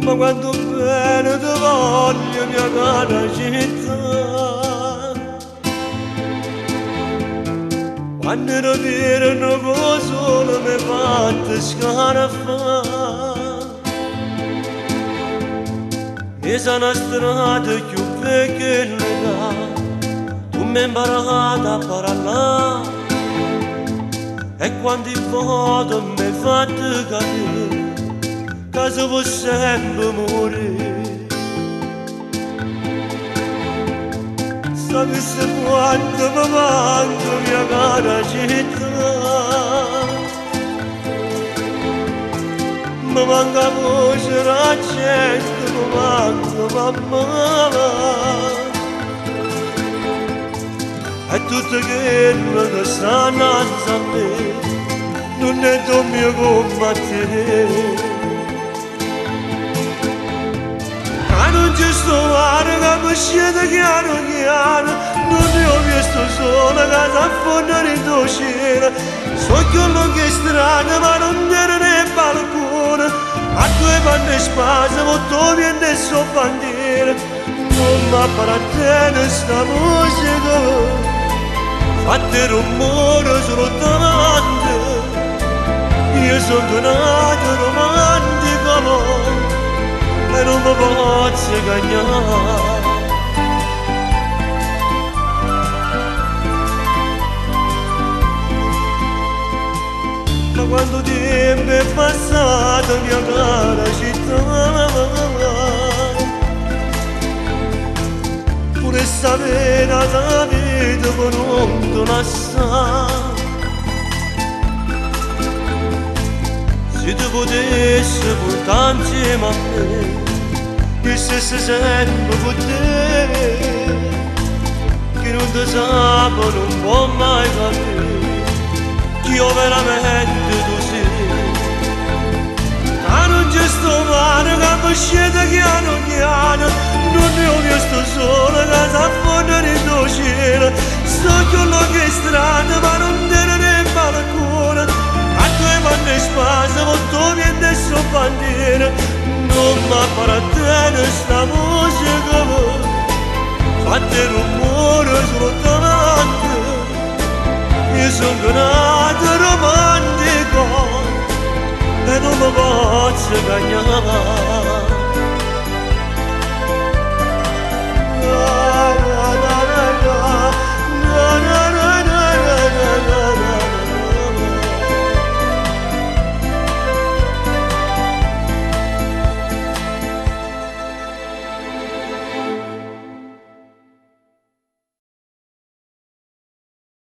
ma quanto bene ti voglio mia cara città. Quando ero dire una cosa non mi fatte scarafare. E sono strada più vecchia, tu mi hai imparato a parlare. E quando voto mi hai fatto capire che si può sempre morire. Sapessi quanto mi manca mia cara città, mi manca la voce la gente, mi manca mamma. E tutto quello che sta innanzi a me non è mio come te. Ma non ci sto male che mi scende chiaro chiaro, non ne ho visto solo che si affondano in tuo cielo. So che non è strano ma non era né balcone, a due panne spase molto viene so bandiera. Non mi appartiene sta musica, fate rumore solo davanti. Io sono nato romantico e non mi posso cagnare. Ma quanto tempo è passato mia cara città, pure sta pena da vita con non assai. Se tu potessi portare insieme a me, io stessi sempre con te, che non ti sapo non può mai capire, che io veramente tu sei. Ma non c'è sto male che mi scende piano piano, non ne ho visto solo che si affondano in tuo cielo. So quello che è strano ma non te ne balcone, a due mani spase molto viene su bandiera. Non mi appartiene sta musica, fate rumore solo davanti. Io sono nato romantico e non mi posso cagnare.